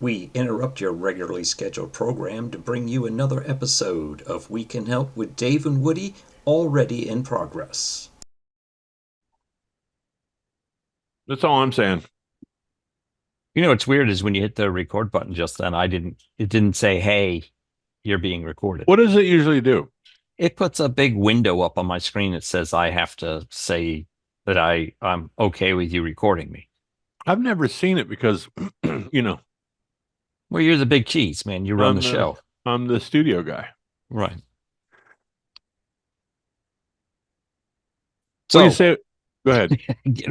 We interrupt your regularly scheduled program to bring you another episode of We Can Help with Dave and Woody, already in progress. That's all I'm saying. You know what's weird is when you hit the record button just then, it didn't say, "Hey, you're being recorded." What does it usually do? It puts a big window up on my screen that says I have to say that I'm okay with you recording me. I've never seen it because, Well, you're the big cheese, man. You run the show. I'm the studio guy. Right. So So, you say, go ahead.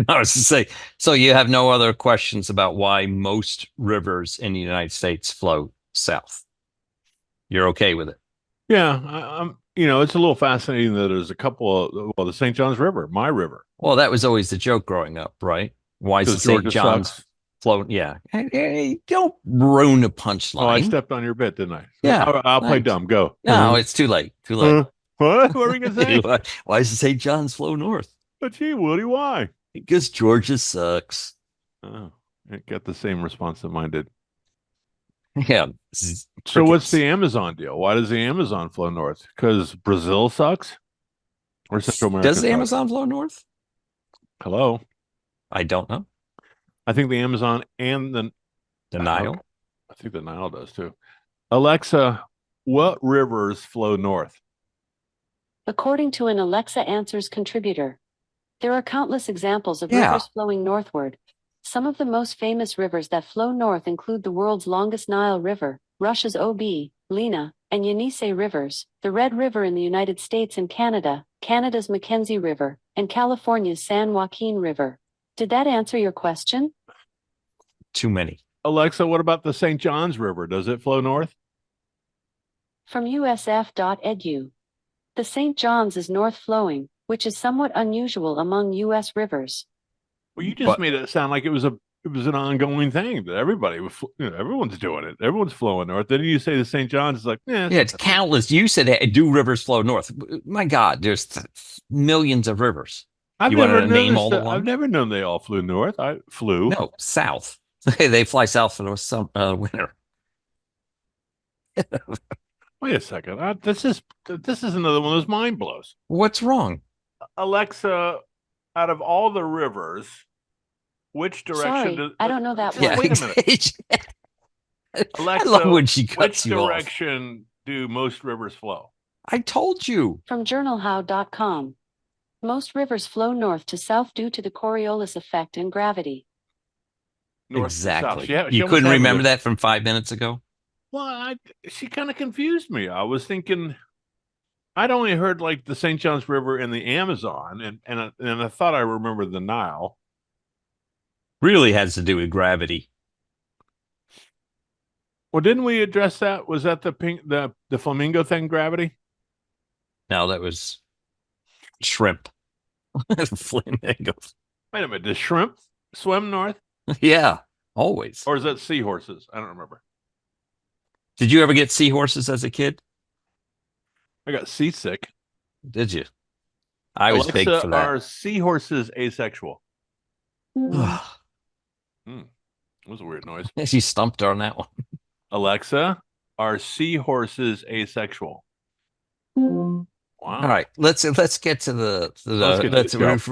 I was to say, so you have no other questions about why most rivers in the United States flow south. You're okay with it. Yeah, I'm. It's a little fascinating that there's a couple of the St. Johns River, my river, Well, that was always the joke growing up, right? Why is the because St. Georgia John's sucks. flow? Yeah. Hey, don't ruin a Oh, I punchline. stepped on your bit, didn't I? Yeah. I'll play Thanks. dumb. Go. No, it's too late. Too late. What? What were we gonna say? Why does the St. John's flow north? But gee, Woody, why? Because Georgia sucks. Oh, it got the same response that mine did. Yeah. So what's the Amazon deal? Why does the Amazon flow north? Because Brazil sucks, or Central America Does the sucks? Amazon flow north? Hello. I don't know. I think the Amazon and The Nile? I think the Nile does too. Alexa, what rivers flow north? According to an Alexa Answers contributor, there are countless examples of Yeah. rivers flowing northward. Some of the most famous rivers that flow north include the world's longest Nile River, Russia's Ob, Lena, and Yenisei rivers, the Red River in the United States and Canada, Canada's Mackenzie River, and California's San Joaquin River. Did that answer your question? Too many. Alexa, what about the St. Johns River? Does it flow north? From usf.edu. The St. John's is north flowing, which is somewhat unusual among U.S. rivers. Well, you just But- made it sound like it was an ongoing thing that everyone's doing it. Everyone's flowing north. Then you say the St. John's is like, Yeah, it's countless. You said, hey, do rivers flow north? My God, there's millions of rivers. I've You want never to name noticed all the that- I've ones? never known they all flew north. I flew. No, south. They fly south for the winter. Wait a second. This is another one of those mind blows. What's wrong? Alexa, out of all the rivers, which direction Sorry, does I don't know that Just one. wait a minute. Alexa, I love when she which cuts you off. direction do most rivers flow? I told you. From journalhow.com. Most rivers flow north to south due to the Coriolis effect and gravity. North to south. Exactly. She You almost couldn't had me remember there. that from 5 minutes ago? Well, she kind of confused me. I was thinking I'd only heard like the St. John's River and the Amazon, and I thought I remembered the Nile. Really has to do with gravity. Well, didn't we address that? Was that the flamingo thing, gravity? No, that was shrimp. Flamingos. Wait a minute, does shrimp swim north, Yeah, always. or is that seahorses? I don't remember. Did you ever get seahorses as a kid? I got seasick. Did you? I was big Alexa, for that. are seahorses asexual? That was a weird noise. She stumped her on that one. Alexa, are seahorses asexual? Wow. All right, let's get to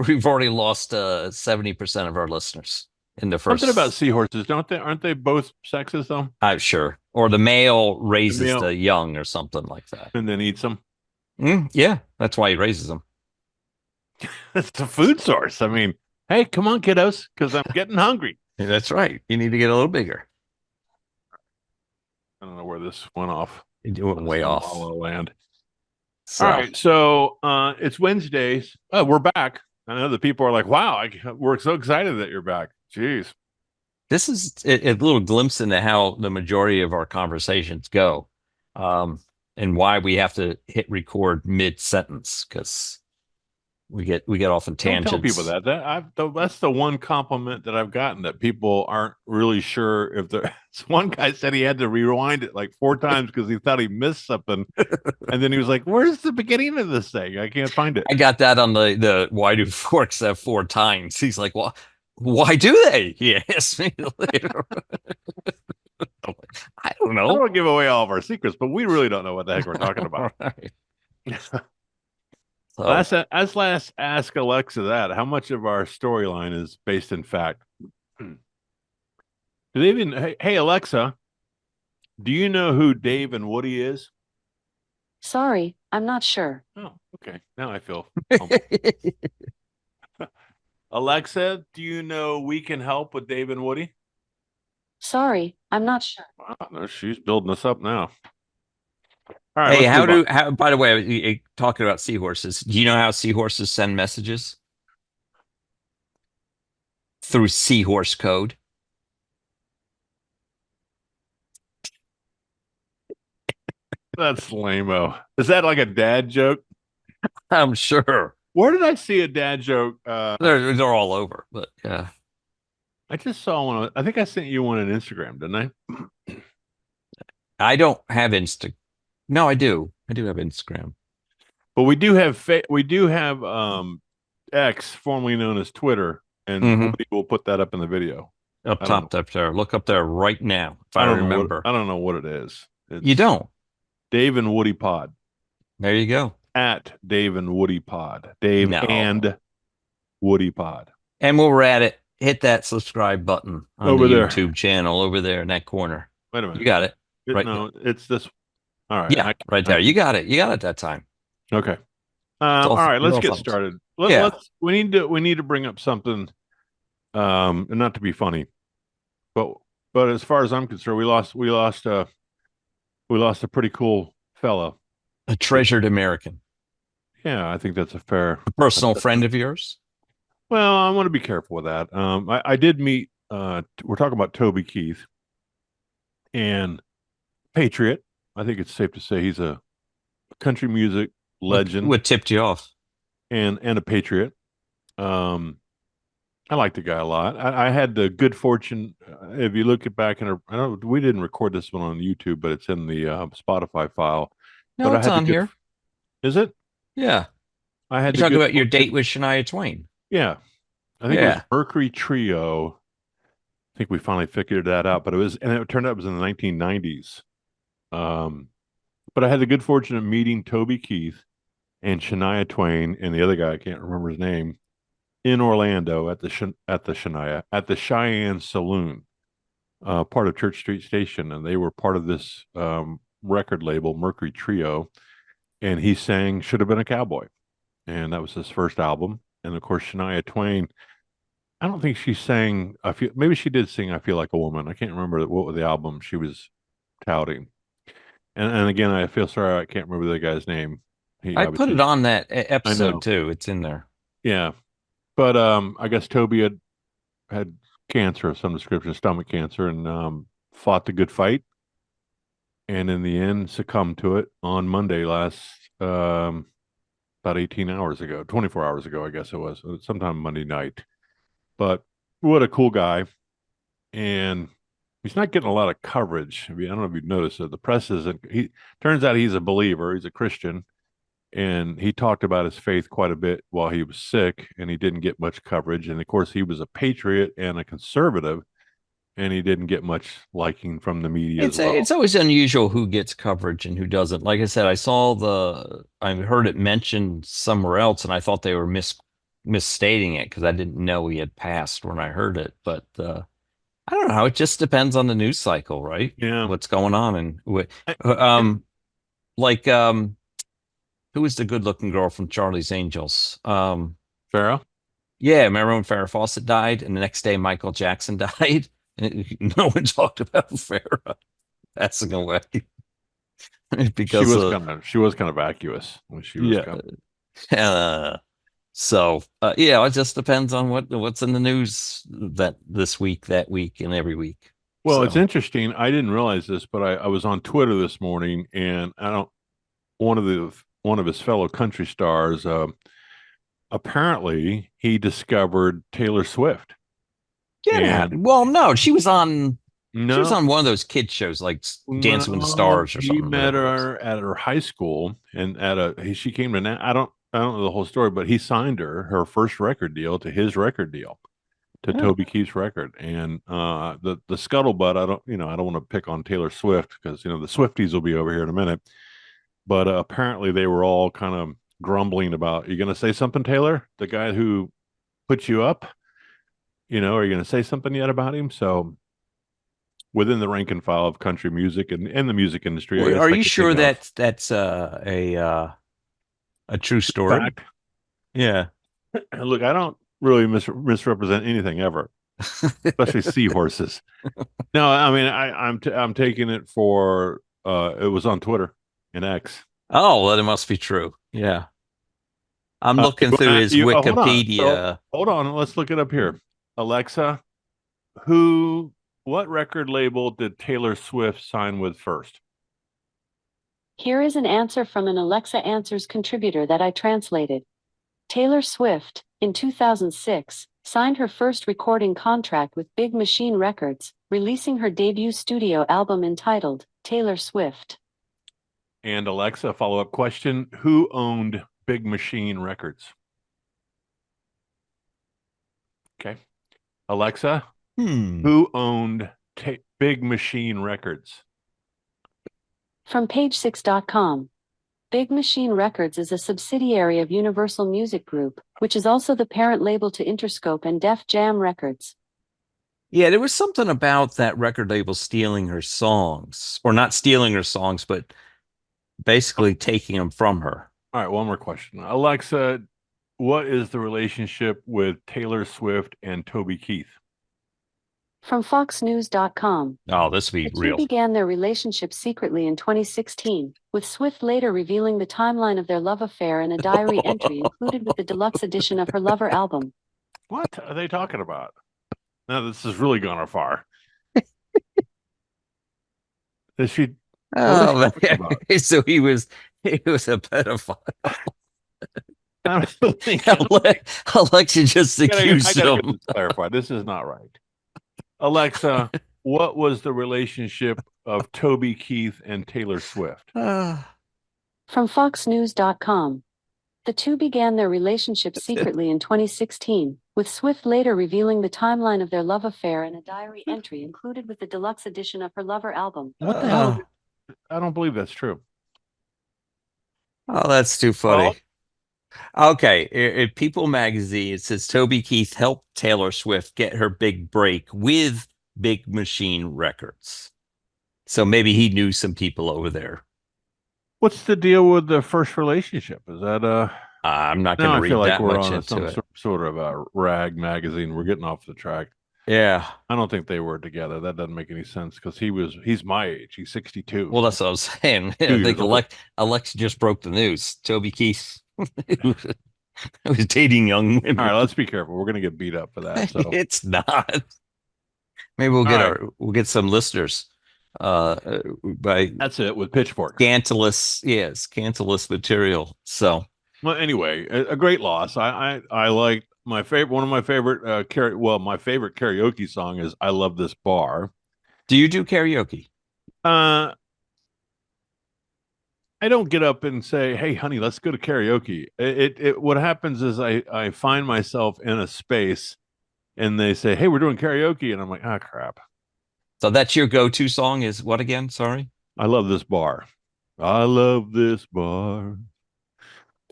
we've already lost 70% of our listeners in the first. Something about seahorses, aren't they both sexes though? I'm sure. Or the male raises male- the young or something like that. And then eats them. Yeah, that's why he raises them. It's a food source. I mean, hey, come on, kiddos, because I'm getting hungry. That's right. You need to get a little bigger. I don't know where this went off. You went way Some off. hollow land. So, All right, so it's Wednesdays. Oh, we're back. I know the people are like, "Wow, we're so excited that you're back." Jeez. this is a little glimpse into how the majority of our conversations go, and why we have to hit record mid-sentence because we get off in Don't tangents. tell people that's the one compliment that I've gotten, that people aren't really sure if they're. One guy said he had to rewind it like 4 times because he thought he missed something, and then he was like, "Where's the beginning of this thing? I can't find it." I got that on the why do forks have 4 tines? He's like, well, why do they? He asked me later. I don't I don't know. want to give away all of our secrets, but we really don't know what the heck we're talking about. Right. So, Let's ask Alexa that. How much of our storyline is based in fact? Do they even? Hey Alexa, do you know who Dave and Woody is? Sorry, I'm not sure. Oh, okay. Now I feel humble. Alexa, do you know We Can Help with Dave and Woody? Sorry, I'm not sure. Wow, no, she's building us up now. All right. hey, let's move on. how, by the way, talking about seahorses, do you know how seahorses send messages? Through seahorse code. That's lame-o. Is that like a dad joke? I'm sure. Where did I see a dad joke? They're all over, but yeah. I just saw one. I think I sent you one on Instagram, didn't I? I don't have Insta. No, I do. I do have Instagram. But we do have X, formerly known as Twitter, and Mhm. we'll put that up in the video. Up I don't top, up there. Look up there right now. If I don't know remember. I don't know what it is. It's You don't. Dave and Woody Pod. There you go. At Dave and Woody Pod. Dave No. and Woody Pod. And while we're at it, hit that subscribe button on Over the there. YouTube channel over there in that corner. Wait a minute. You got it. right No, it's this. All right. Yeah, right there. You got it. You got it that time. Okay. all- All right. it's Let's all get thumbs. started. Yeah. We need to bring up something. And not to be funny, but as far as I'm concerned, we lost a pretty cool fellow. A treasured American. Yeah, I think that's a fair. A personal friend of yours? Well, I want to be careful with that. I did meet. We're talking about Toby Keith, and Patriot. I think it's safe to say he's a country music legend. What tipped you off? and a patriot. I like the guy a lot. I had the good fortune. If you look at back in I don't. We didn't record this one on YouTube, but it's in the Spotify file. No, but it's on here. Is it? Yeah. I had. You talking about your date with Shania Twain? Yeah, I think it was Mercury Trio. I think we finally figured that out, but it turned out it was in the 1990s. But I had the good fortune of meeting Toby Keith and Shania Twain and the other guy, I can't remember his name, in Orlando at the Cheyenne Saloon, part of Church Street Station, and they were part of this record label, Mercury Trio, and he sang "Should Have Been a Cowboy," and that was his first album. And of course, Shania Twain, I don't think she sang. Maybe she did sing "I Feel Like a Woman." I can't remember what was the album she was touting. And again, I feel sorry, I can't remember the guy's name. I put it on that episode too. It's in there. Yeah, but I guess Toby had cancer of some description, stomach cancer, and fought the good fight, and in the end succumbed to it on Monday about 18 hours ago, 24 hours ago, I guess it was, sometime Monday night. But what a cool guy, and he's not getting a lot of coverage. I don't know if you've noticed it. The press isn't. He turns out he's a believer. He's a Christian. And he talked about his faith quite a bit while he was sick, and he didn't get much coverage. And of course, he was a patriot and a conservative, and he didn't get much liking from the media. It's always unusual who gets coverage and who doesn't. Like I said, I heard it mentioned somewhere else, and I thought they were misstating it because I didn't know he had passed when I heard it. But I don't know. It just depends on the news cycle, right? Yeah. What's going on and who was the good-looking girl from Charlie's Angels? Farrah? Yeah, remember when Farrah Fawcett died, and the next day Michael Jackson died? No one talked about Farrah passing away because she was kind of vacuous when she was coming. It just depends on what's in the news this week, that week, and every week. Well, it's interesting. I didn't realize this, but I was on Twitter this morning, and one of his fellow country stars, apparently he discovered Taylor Swift. Yeah. Well, no, she was on one of those kid shows like Dancing with the Stars or something. He met her at her high school, and she came to I don't know the whole story, but he signed her first record deal to his record deal. to Yeah. Toby Keith's record. And the scuttlebutt, I don't want to pick on Taylor Swift because the Swifties will be over here in a minute. But apparently they were all kind of grumbling about, you going to say something, Taylor? The guy who put you up, are you going to say something yet about him? So within the rank and file of country music and the music industry, I guess Are I you could sure think of that's a true story? fact. Yeah. Look, I don't really misrepresent anything ever, especially seahorses. No, I mean I'm taking it for it was on Twitter and X. Oh, well, it must be true. Yeah. I'm looking You through wanna- his you- hold on. Wikipedia. Hold on, let's look it up here. Alexa, what record label did Taylor Swift sign with first? Here is an answer from an Alexa Answers contributor that I translated. Taylor Swift, in 2006, signed her first recording contract with Big Machine Records, releasing her debut studio album entitled Taylor Swift. And Alexa, follow-up question, who owned Big Machine Records? Okay. Alexa, who owned Big Machine Records? From page6.com. Big Machine Records is a subsidiary of Universal Music Group, which is also the parent label to Interscope and Def Jam Records. Yeah, there was something about that record label stealing her songs, or not stealing her songs, but basically taking them from her. All right, one more question. Alexa, what is the relationship with Taylor Swift and Toby Keith? From foxnews.com. Oh, this would be The two real. began their relationship secretly in 2016, with Swift later revealing the timeline of their love affair in a diary entry included with the deluxe edition of her Lover album. What are they talking about? Now this has really gone far. Is she? Oh, What is she talking about? so he was a pedophile. I don't think- Alexa just I gotta accused get him. this clarified. This is not right. Alexa, what was the relationship of Toby Keith and Taylor Swift? From foxnews.com. The two began their relationship secretly in 2016, with Swift later revealing the timeline of their love affair in a diary entry included with the deluxe edition of her Lover album. What the hell? I don't believe that's true. Oh, that's too funny. Okay, in People magazine, it says Toby Keith helped Taylor Swift get her big break with Big Machine Records. So maybe he knew some people over there. What's the deal with the first relationship? Is that I'm not now going to I read feel like that we're much on into some it. sort of a rag magazine. We're getting off the track. Yeah. I don't think they were together. That doesn't make any sense because he's my age. He's 62. Well, that's what I was saying. I years think old. Alexa just broke the news. Toby Keith was dating young women. All right, let's be careful. We're gonna get beat up for that. So It's not. Maybe we'll get All right. we'll get some listeners by that's it with pitchforks. scandalous material. So Well, anyway, a great loss. I like my favorite. One of my favorite my favorite karaoke song is "I Love This Bar." do you do karaoke? I don't get up and say, "Hey, honey, let's go to karaoke." What happens is I find myself in a space, and they say, "Hey, we're doing karaoke," and I'm like, "Ah, crap." So that's your go-to song is what again? Sorry. I love this bar. I love this bar.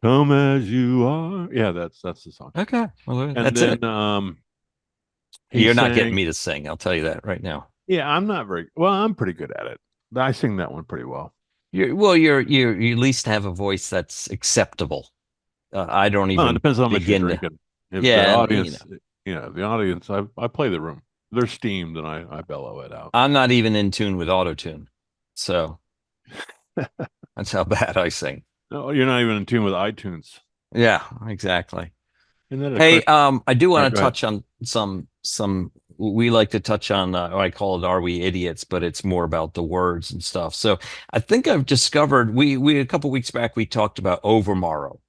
Come as you are. Yeah, that's the song. Okay. Well, And that's then it. he You're not sang- getting me to sing. I'll tell you that right now. Yeah, I'm not very well. I'm pretty good at it. I sing that one pretty well. You at least have a voice that's acceptable. I don't Well, it even depends on how much you're begin to. drinking. If Yeah, the and, audience, the audience, I play the room. They're steamed, and I bellow it out. I'm not even in tune with autotune. So that's how bad I sing. No, you're not even in tune with iTunes. Yeah, exactly. Isn't that a Hey, quick- I do All right, want to go ahead. touch on some we like to touch on I call it Are We Idiots, but it's more about the words and stuff. So I think I've discovered we a couple weeks back we talked about overmorrow.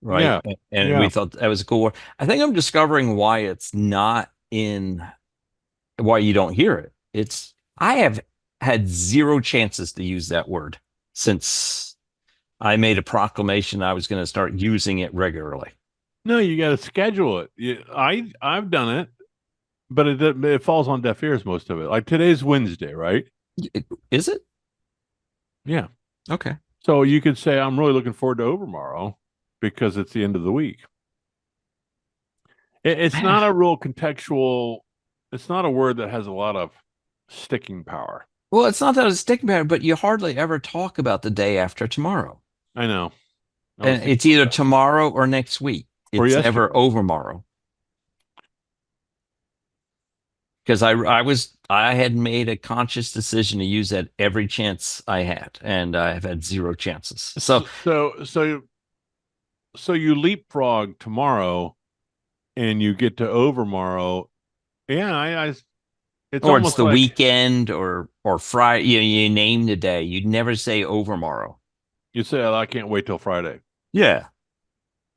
Right. Yeah, And yeah. we thought that was a cool word. I think I'm discovering why it's not why you don't hear it. I have had zero chances to use that word since I made a proclamation I was going to start using it regularly. No, you got to schedule it. I've done it, but it falls on deaf ears, most of it. Like today's Wednesday, right? Is it? Yeah. Okay. So you could say I'm really looking forward to overmorrow because it's the end of the week. It's not a real contextual. It's not a word that has a lot of sticking power. Well, it's not that it's sticking matter, but you hardly ever talk about the day after tomorrow. I know. I was And thinking it's either about that. tomorrow or next week. Or It's never yesterday. overmorrow. Because I had made a conscious decision to use that every chance I had, and I have had zero chances. So So you leapfrog tomorrow, and you get to overmorrow. Yeah, it's or it's almost the like weekend or Friday. You name the day. You'd never say overmorrow. you say, oh, I can't wait till Friday, Yeah.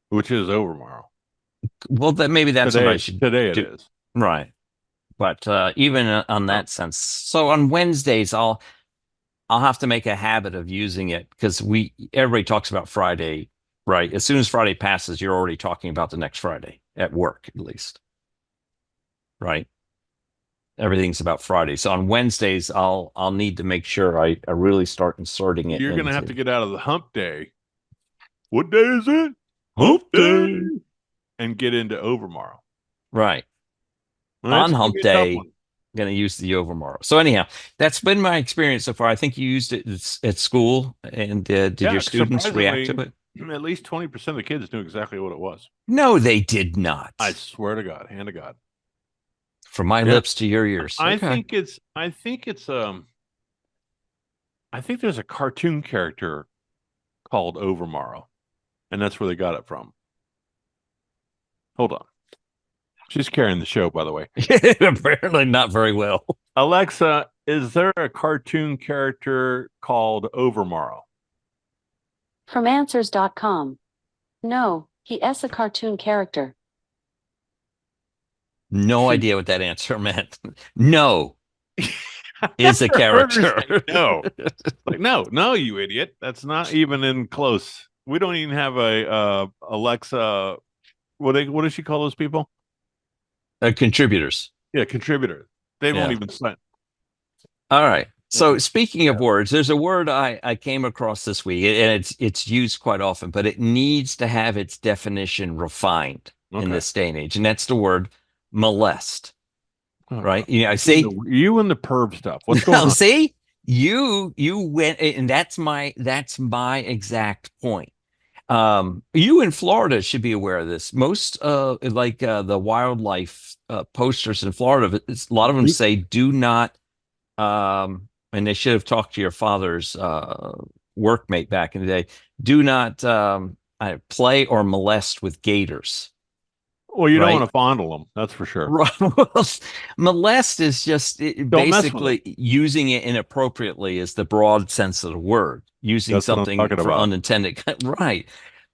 which is overmorrow. Well, that maybe that's what I should Today it do. is. Right. But even on that sense, so on Wednesdays, I'll have to make a habit of using it because everybody talks about Friday, right? As soon as Friday passes, you're already talking about the next Friday at work, at least, right? Everything's about Friday. So on Wednesdays, I'll need to make sure I really start inserting it. You're going to have into- to get out of the hump day. What day is it? Hump day. And get into overmorrow. Right. Well, On that's gonna hump be a tough day, one. going to use the overmorrow. So anyhow, that's been my experience so far. I think you used it at school, and did Yeah, your students react to it? At least 20% of the kids knew exactly what it was. No, they did not. I swear to God, hand to God. From my Yeah. lips to your ears. I Okay. think I think there's a cartoon character called Overmorrow, and that's where they got it from. Hold on. She's carrying the show, by the way. Apparently not very well. Alexa, is there a cartoon character called Overmorrow? From Answers.com. No, he is a cartoon character. No idea what that answer meant. No is a character. No. Like, no, you idiot. That's not even in close. We don't even have a Alexa. What does she call those people? Contributors. Yeah, contributor. They won't Yeah. even sign. All right. So speaking of words, there's a word I came across this week, and it's used quite often, but it needs to have its definition refined in this day and age, and that's the word molest. Right? You know, see You and the perv stuff. What's going on? See, you went, and that's my exact point. You in Florida should be aware of this. Most the wildlife posters in Florida, a lot of them say do not, and they should have talked to your father's workmate back in the day. Do not play or molest with gators. Well, you don't want to fondle them. That's for sure. Right. Molest is just basically using it inappropriately is the broad sense of the word. Using something for unintended. Right.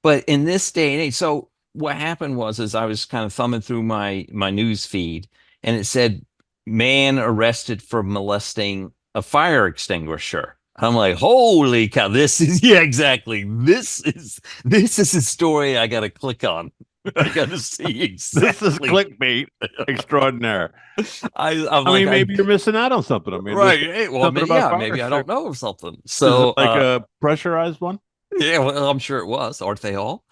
But in this day and age, so what happened was I was kind of thumbing through my news feed, and it said man arrested for molesting a fire extinguisher. I'm like, holy cow, this is exactly. This is a story I gotta click on. I got to see exactly. This is clickbait extraordinaire. I mean, maybe you're missing out on something. I mean, right. Well, maybe I don't know of something. So, like a pressurized one? Yeah, well, I'm sure it was. Aren't they all?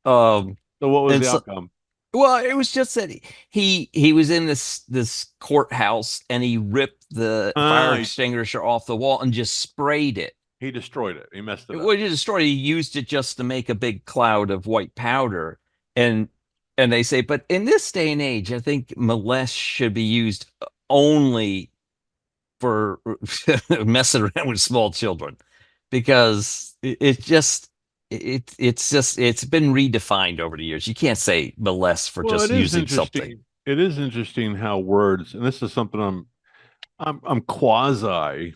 So what was the outcome? Well, it was just that he was in this courthouse, and he ripped the fire extinguisher off the wall and just sprayed it. He destroyed it. He messed it up. Well, he destroyed it. He used it just to make a big cloud of white powder. And they say, but in this day and age, I think molest should be used only for messing around with small children, because it's been redefined over the years. You can't say molest for just using something. It is interesting how words, and this is something I'm quasi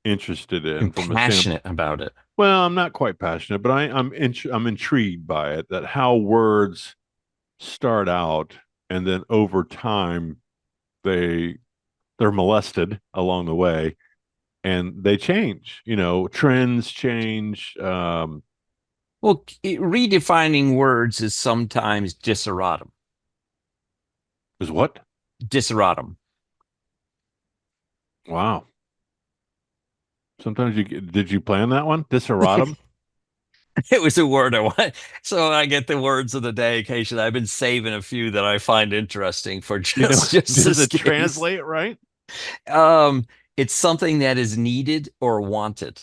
interested in. Passionate about it. Well, I'm not quite passionate, but I'm intrigued by it, that how words start out and then over time they're molested along the way, and they change. You know, trends change. Well, redefining words is sometimes diseratum. Is what? Diseratum. Wow. Sometimes did you plan that one? Diseratum? It was a word I want. So I get the words of the day occasionally. I've been saving a few that I find interesting for just Does this it case. translate right? It's something that is needed or wanted.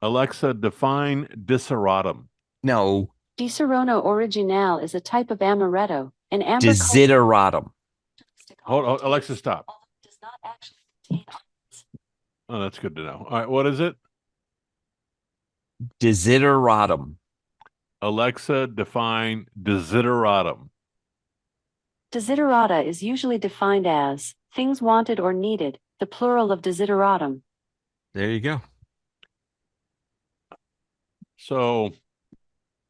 Alexa, define diseratum. No, Disaronno originale is a type of amaretto, an amber desideratum. Hold, Alexa, stop. does not actually contain Oh, that's good to know. All right, what is it? Desideratum. Alexa, define desideratum. Desiderata is usually defined as things wanted or needed, the plural of desideratum. There you go. So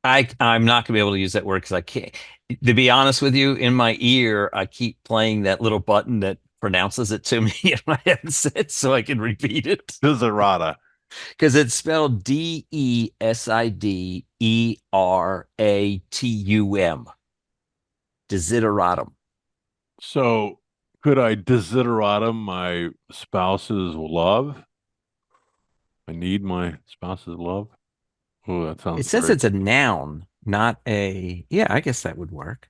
I'm not gonna be able to use that word because I can't. To be honest with you, in my ear, I keep playing that little button that pronounces it to me in my headset so I can repeat it. desiderata. Because it's spelled Desideratum. Desideratum. So could I desideratum my spouse's love? I need my spouse's love. Oh, that sounds It says very... it's a noun, not a. Yeah, I guess that would work.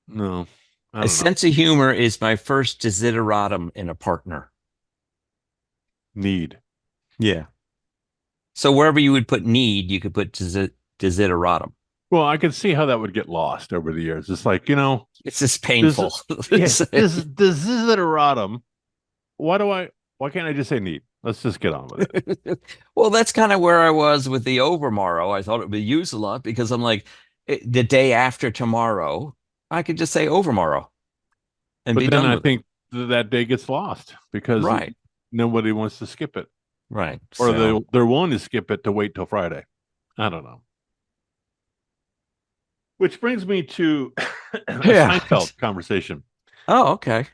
No, I A don't know. sense of humor is my first desideratum in a partner. Need. Yeah. So wherever you would put need, you could put desideratum. Well, I can see how that would get lost over the years. It's like, It's just painful. this desideratum. Why can't I just say need? Let's just get on with it. Well, that's kind of where I was with the overmorrow. I thought it would be used a lot because I'm like, the day after tomorrow, I could just say overmorrow and But be then done I with think that day gets lost because Right. nobody wants to skip it. Right. Or So, they're willing to skip it to wait till Friday. I don't know. Which brings me to a Yeah. Seinfeld conversation. Oh, okay.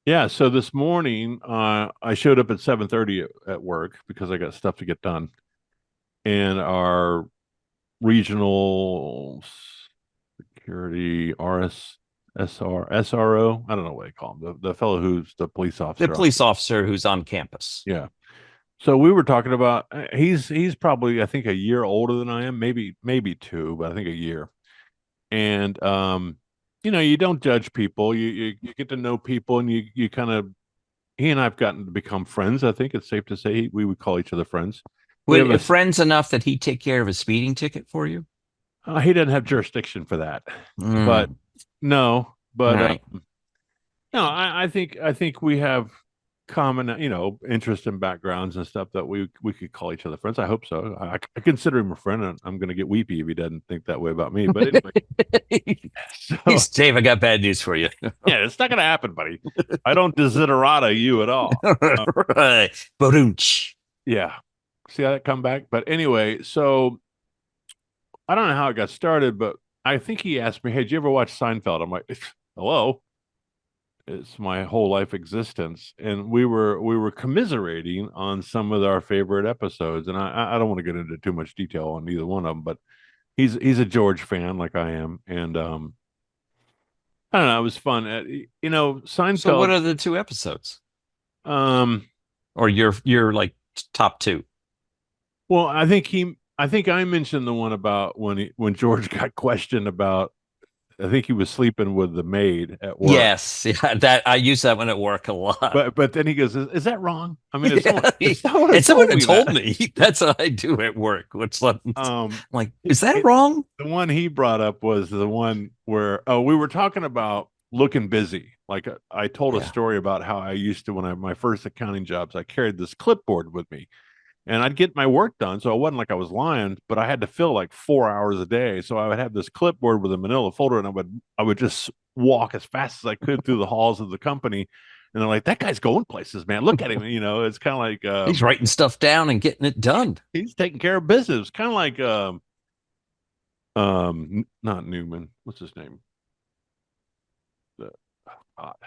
Yeah, so this morning I showed up at 7:30 at work because I got stuff to get done. And our regional security SRO, I don't know what they call him, the fellow who's the police The officer. police officer who's on campus. Yeah. So we were talking about he's probably I think a year older than I am, maybe 2, but I think a year. And you don't judge people. You get to know people, and you kind of he and I've gotten to become friends. I think it's safe to say we would call each other friends. Would friends enough that he'd take care of a speeding ticket for you? He doesn't have jurisdiction for that, but no, but Right. no, I think we have common interest and backgrounds and stuff that we could call each other friends. I hope so. I consider him a friend, and I'm going to get weepy if he doesn't think that way about me. But anyway, so, Dave, I got bad news for you. yeah, it's not going to happen, buddy. I don't desiderata you at all. Right. Badunch. Yeah, see how that come back. But anyway, so I don't know how it got started, but I think he asked me, "Hey, did you ever watch Seinfeld?" I'm like, "Hello." It's my whole life existence, and we were commiserating on some of our favorite episodes, and I don't want to get into too much detail on either one of them, but he's a George fan like I am, and I don't know, it was fun. Seinfeld. So what are the 2 episodes? Or your like top 2? Well, I think I mentioned the one about when George got questioned about. I think he was sleeping with the maid at work. Yes, yeah, that I use that one at work a lot. But then he goes, "Is that wrong?" I mean, someone had told me that's what I do at work. Which like, is that wrong? The one he brought up was the one where we were talking about looking busy. Like I told a story about how I used to when my first accounting jobs, I carried this clipboard with me. And I'd get my work done, so it wasn't like I was lying, but I had to fill like 4 hours a day. So I would have this clipboard with a manila folder, and I would just walk as fast as I could through the halls of the company. And they're like, "That guy's going places, man. Look at him." It's kind of like He's writing stuff down and getting it done. He's taking care of business. Kind of like not Newman. What's his name?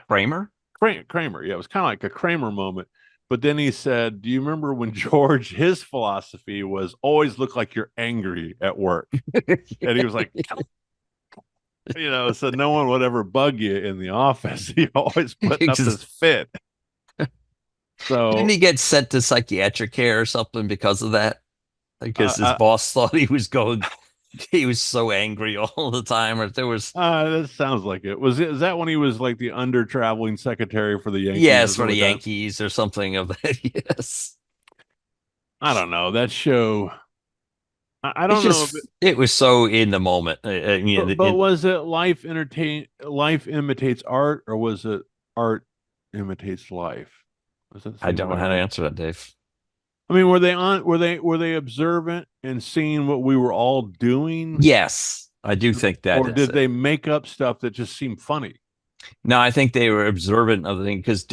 Kramer. Kramer. Yeah, it was kind of like a Kramer moment. But then he said, "Do you remember when George? His philosophy was always look like you're angry at work." And he was like, so no one would ever bug you in the office. He always putting up this fit. Didn't So he get sent to psychiatric care or something because of that? Because his boss thought he was so angry all the time, or there was. That sounds like it. Is that when he was like the under traveling secretary for the Yankees? Yes, for the Yankees or something of that. Yes. I don't know that show. I don't know. It was so in the moment. But was it life imitates art, or was it art imitates life? I don't know how to answer that, Dave. I mean, were they observant and seeing what we were all doing? Yes, I do think that. Or did they make up stuff that just seemed funny? No, I think they were observant of the thing because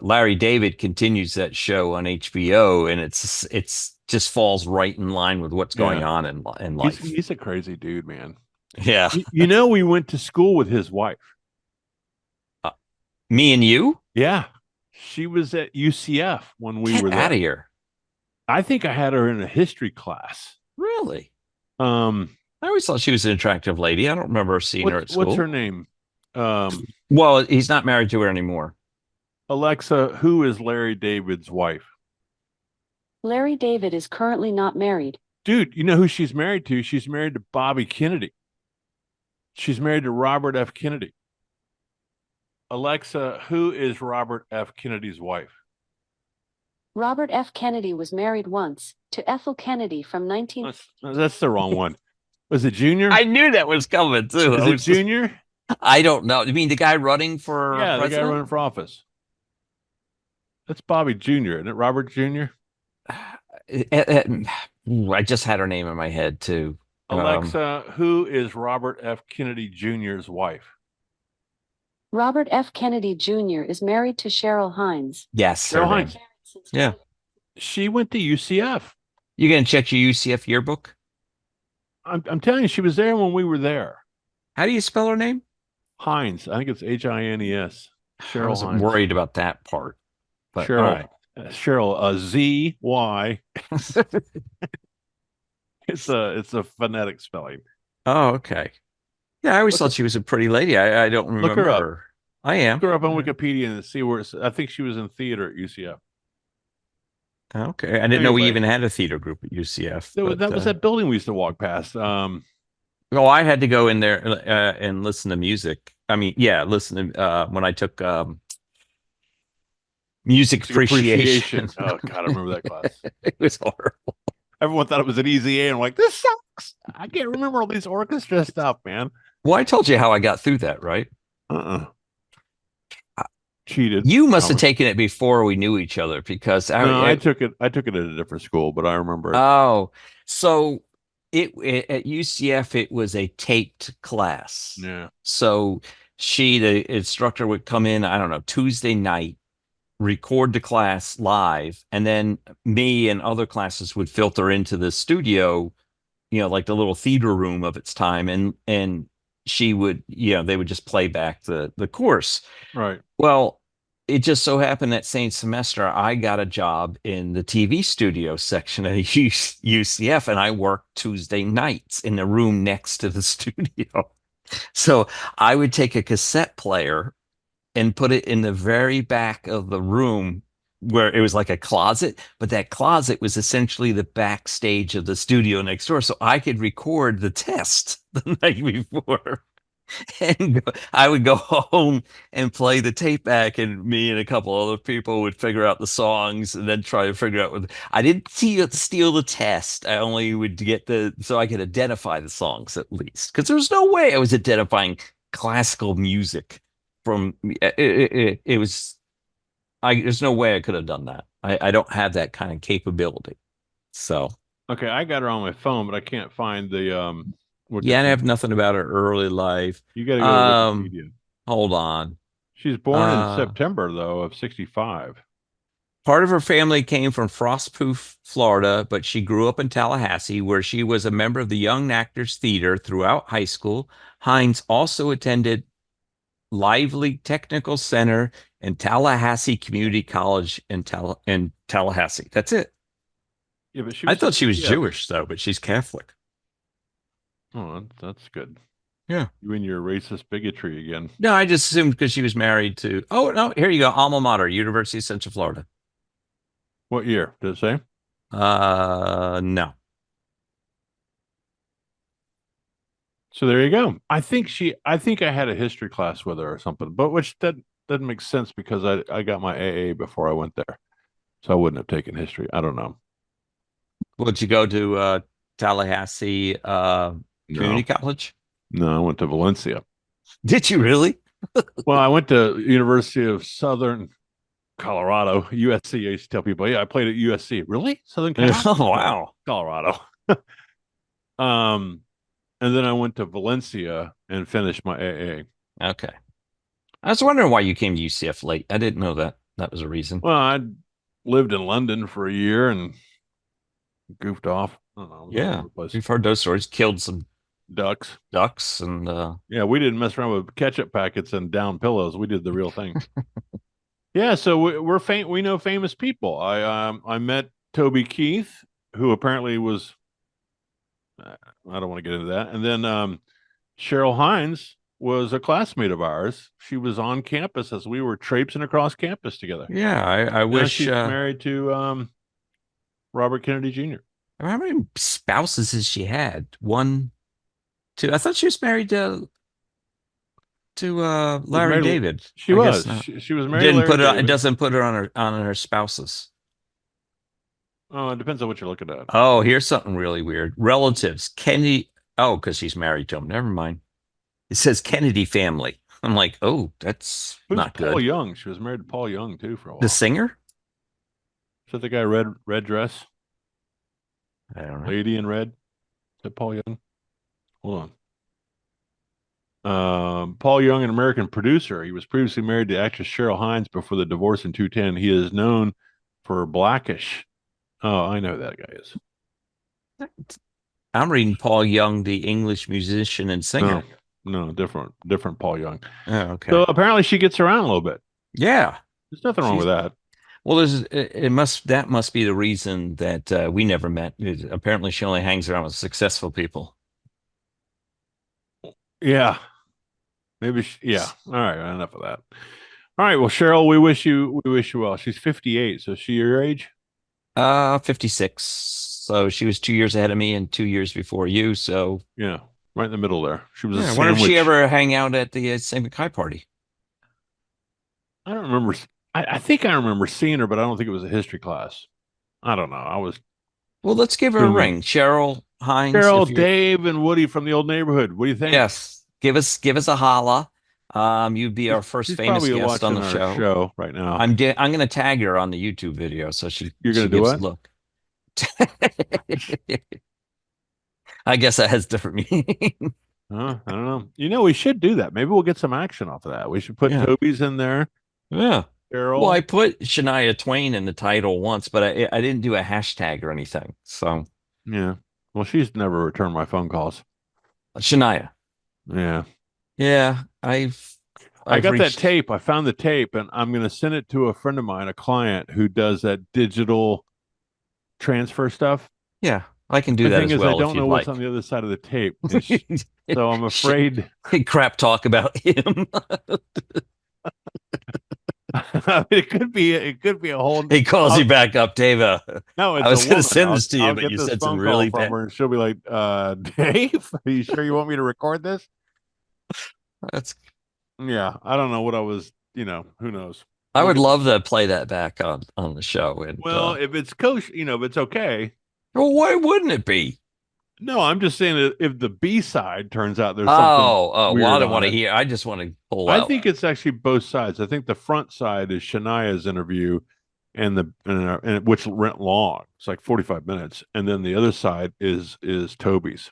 Larry David continues that show on HBO, and it's just falls right in line with what's going on in life. He's a crazy dude, man. Yeah. We went to school with his wife. Me and you? Yeah. She was at UCF when we were there. Get out of here. I think I had her in a history class. Really? I always thought she was an attractive lady. I don't remember seeing her at school. What's her name? Well, he's not married to her anymore. Alexa, who is Larry David's wife? Larry David is currently not married. Dude, you know who she's married to? She's married to Bobby Kennedy. She's married to Robert F. Kennedy. Alexa, who is Robert F. Kennedy's wife? Robert F. Kennedy was married once to Ethel Kennedy from 19... That's the wrong one. Was it Junior? I knew that was coming, too. Is it Junior? I don't know. You mean the guy running for president? The guy running for office. That's Bobby Jr., isn't it? Robert Jr.? I just had her name in my head, too. Alexa, who is Robert F. Kennedy Jr.'s wife? Robert F. Kennedy Jr. is married to Cheryl Hines. Yes. Cheryl Hines. Yeah. She went to UCF. You going to check your UCF yearbook? I'm telling you, she was there when we were there. How do you spell her name? Hines. I think it's Hines. Cheryl I wasn't Hines. worried about that part. But, Cheryl. Cheryl, Z-Y. It's a phonetic spelling. Oh, okay. Yeah, I always thought she was a pretty lady. I don't remember. Look her up. I am. Look her up on Wikipedia and see where I think she was in theater at UCF. Okay. I didn't know we even had a theater group at UCF. That was that building we used to walk past. Well, I had to go in there and listen to music. I mean, listen to when I took music appreciation. Oh, God, I remember that class. It was horrible. Everyone thought it was an easy A. I'm like, this sucks. I can't remember all these orchestra stuff, man. Well, I told you how I got through that, right? Cheated. You must have taken it before we knew each other because I took it at a different school, but I remember it. Oh, so it at UCF it was a taped class. Yeah. So the instructor would come in, I don't know, Tuesday night, record the class live, and then me and other classes would filter into the studio, like the little theater room of its time, and she would, they would just play back the course. Right. Well, it just so happened that same semester I got a job in the TV studio section at UCF, and I worked Tuesday nights in the room next to the studio. So I would take a cassette player and put it in the very back of the room where it was like a closet, but that closet was essentially the backstage of the studio next door. So I could record the test the night before. And I would go home and play the tape back, and me and a couple other people would figure out the songs and then try to figure out what I didn't steal the test. I only would get so I could identify the songs at least, because there was no way I was identifying classical music from it was there's no way I could have done that. I don't have that kind of capability. So okay, I got her on my phone, but I can't find the I have nothing about her early life. You got to go to Wikipedia. Hold on. She's born in September, though, of 65. Part of her family came from Frostproof, Florida, but she grew up in Tallahassee, where she was a member of the Young Actors Theater throughout high school. Hines also attended Lively Technical Center and Tallahassee Community College in Tallahassee. That's it. Yeah, but I thought she was yeah. Jewish though, but she's Catholic. Oh, that's good. Yeah. You and your racist bigotry again. No, I just assumed because she was married to. Oh no, here you go. Alma mater, University of Central Florida. What year did it say? No. So there you go. I think I had a history class with her or something, but which that doesn't make sense because I got my AA before I went there, so I wouldn't have taken history. I don't know. Would you go to Tallahassee Community College? No, I went to Valencia. Did you really? Well, I went to University of Southern Colorado, USC. I used to tell people, yeah, I played at USC. Really? Southern Colorado? Oh, wow. Colorado. And then I went to Valencia and finished my AA. Okay. I was wondering why you came to UCF late. I didn't know that was a reason. Well, I lived in London for a year and goofed off. I don't know. all Yeah, over the place. we've heard those stories. Killed some Ducks. ducks and Yeah, we didn't mess around with ketchup packets and down pillows. We did the real thing. Yeah, so we know famous people. I met Toby Keith, who apparently was I don't want to get into that. And then Cheryl Hines was a classmate of ours. She was on campus as we were traipsing across campus together. yeah, I Now wish she's married to Robert Kennedy Jr. how many spouses has she had? One, two. I thought she was married to Larry married- David. She I was. guess not. She was married. Didn't to put Larry it. It David. doesn't put her on her spouses. Oh, it depends on what you're looking at. Oh, here's something really weird. Relatives. Kennedy. Oh, because she's married to him. Never mind. It says Kennedy family. I'm like, oh, that's Who's not Paul good. Young? She was married to Paul Young too for a while. The singer? Is that the guy red dress? I don't know. Lady in red? Is that Paul Young? Hold on. Paul Young, an American producer. He was previously married to actress Cheryl Hines before the divorce in 2010. He is known for Blackish. Oh, I know who that guy is. I'm reading Paul Young, the English musician and singer. No, different Paul Young. Oh, okay. So apparently she gets around a little bit. Yeah. There's nothing wrong with that. Well, that must be the reason that we never met. Apparently, she only hangs around with successful people. Yeah. Maybe yeah. All right, enough of that. All right, well, Cheryl, we wish you well. She's 58, so is she your age? 56. So she was 2 years ahead of me and 2 years before you. So Yeah, right in the middle there. She was a I sandwich. wonder if she ever hang out at the St. Mackay party. I don't remember. I think I remember seeing her, but I don't think it was a history class. I don't know. Well, let's give her a ring. Cheryl Hines. Cheryl, if you're- Dave, and Woody from the old neighborhood. What do you think? Yes. Give us a holla. You'd be our first She's famous probably guest on the watching our show. show right now. I'm going to tag her on the YouTube video so You're gonna she do gives what? a look. I guess that has different meaning. I don't know. You know, we should do that. Maybe we'll get some action off of that. We should put Yeah. Toby's in there. Yeah. Cheryl. Well, I put Shania Twain in the title once, but I didn't do a hashtag or anything. So Yeah. Well, she's never returned my phone calls. Shania. Yeah. Yeah, I I've got that reached- tape. I found the tape, and I'm going to send it to a friend of mine, a client who does that digital transfer stuff. Yeah, I can do The that thing as is, well I don't if know you'd what's like. on the other side of the tape, and so I'm afraid. Crap talk about him. It could be a whole. He calls you back up, Dave. No, it's I was a gonna woman. send this to you, I'll but get you this said some phone call really from bad- her, and she'll be like, "Dave, are you sure you want me to record this?" That's. Yeah, I don't know what I was. Who knows? I would love to play that back on the show. And Well, if it's kosher, if it's okay. well, why wouldn't it be? No, I'm just saying that if the B side turns out there's something. Oh, well, I weird don't on want to it. hear. I just want to pull I out. think it's actually both sides. I think the front side is Shania's interview, and which went long. It's like 45 minutes, and then the other side is Toby's,